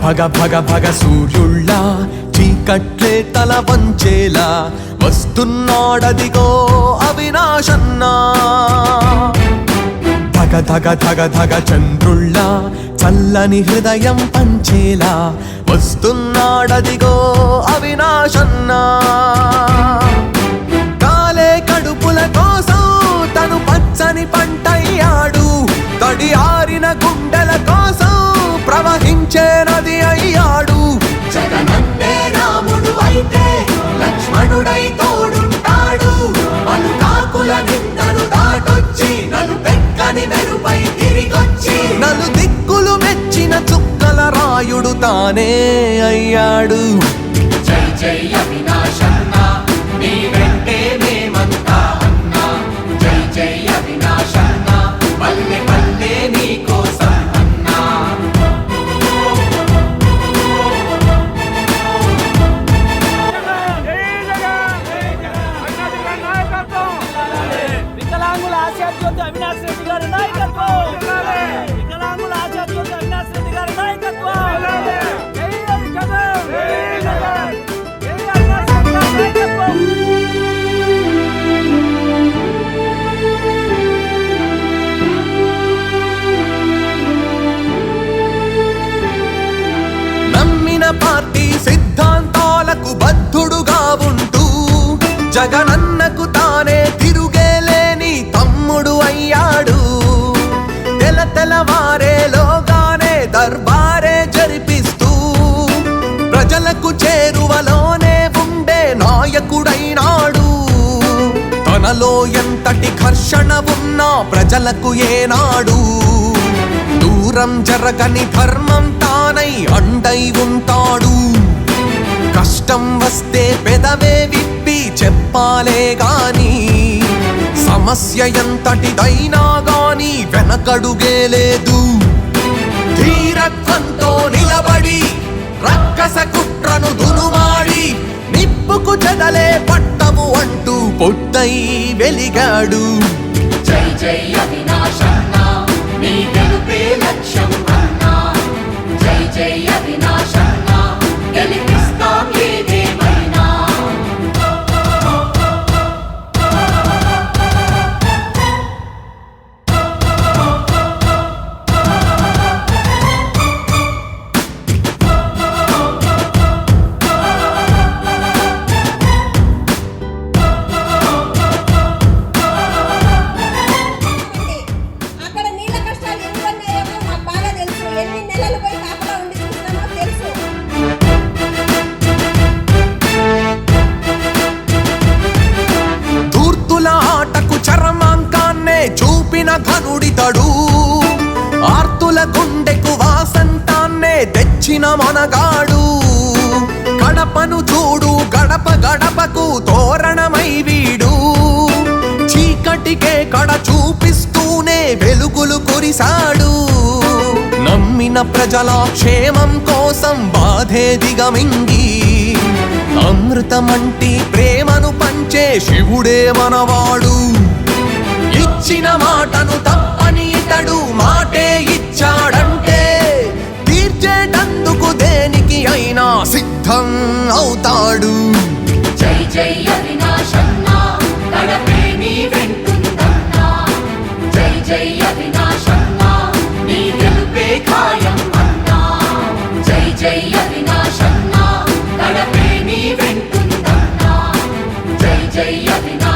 భగ భగ భగ సూర్యుళ్ళ చీకట్లే తల వంచేలా వస్తున్నాడదిగో అవినాశన్నా. ధగ ధగ ధగ ధగ చంద్రుళ్ళ చల్లని హృదయం పంచేలా వస్తున్నాడదిగో అవినాశన్నా. కాలే కడుపుల కోసం తను పచ్చని పంటయ్యాడు, తడి ఆరిన గుండెల కోసం ప్రవహించే నది అయ్యాడు. జగనన్నే రాముడు అయితే లక్ష్మణుడై తోడుంటాడు, పలుకాకుల నిందను దాటొచ్చి నలు పెక్కని మెరుపై తిరిగొచ్చి నలు దిక్కులు మెచ్చిన చుక్కల రాయుడు తానే అయ్యాడు. జై జై అవినాశన్నా నీ వెంటే మేమంతా అన్నా, జై జై అవినాశన్నా పల్లె పల్లె నీ కోసం అన్నా. వికలాంగుల ఆశాజ్యోతి అవినాష్ రెడ్డి గారి నాయకత్వం, వికలాంగుల ఆశాజ్యోతి అవినాష్ రెడ్డి గారి నాయకత్వం. జై జగన్, జై జగన్, జై అవినాష్ రెడ్డి గారి నాయకత్వం. నమ్మిన పార్టీ సిద్ధాంతాలకు బద్ధుడుగా ఉంటూ జగనన్నకు తానే తిరుగేలేని తమ్ముడు అయ్యాడు. తెల్లవారేలోగానే దర్బారే జరిపిస్తూ ప్రజలకు చేరువలోనే ఉండే నాయకుడైనాడు. తనలో ఎంతటి ఘర్షణ ఉన్నా ప్రజలకు ఏనాడు దూరం జరగని ధర్మం తానై అండై ఉంటాడు. కష్టం వస్తే పెదవే విప్పి చెప్పాలే గాని, సమస్య ఎంతటిదైనా గాని వెనకడుగే లేదు. ధీరత్వంతో నిలబడి రక్కస కుట్రను దునుమాడి నిప్పుకు చెదలే పట్టము అంటూ పొట్టై వెలిగాడు. జై జై అవినాశన్నా నీ గెలుపే లక్ష్యం అన్నా, జై జై అవినాశన్నా గెలిపిస్తాం ఏదేమైనా. అక్కడ నీళ్ళ కష్టాలు ఎన్ని ఉన్నాయేమో మాకు బాగా తెలుసు. ఎన్ని నెలలు పోయి కాపలా ఉండి చూసినామో తెలుసు. ధూర్తుల ఆటకు చరమాంకాన్నే చూపిన ఘనుడితడు, ఆర్తుల గుండెకు వాసంతాన్నే తెచ్చిన మనగాడు. కడపను చూడు గడప గడపకు తోరణమై వీడు, చీకటికే కడ చూపిస్తూనే వెలుగులు కురిశాడు. నమ్మిన ప్రజల క్షేమం కోసం బాధే దిగమింగి అమృతమంటి ప్రేమను పంచే శివుడే మనవాడు. ఇచ్చిన మాటను తప్పని ఇతడు మాటే ఇచ్చాడంటే తీర్చేటందుకు దేనికి అయినా సిద్ధం అవుతాడు. జై జై అవినాశన్నా నడపే నీ వెంటుందన్నా, జై జై అవినాశన్నా నీ గెలుపే ఖాయం అన్నా, జై జై అవినాశన్నా నడపే నీ వెంటుందన్నా, జై జై అవినాశన్నా.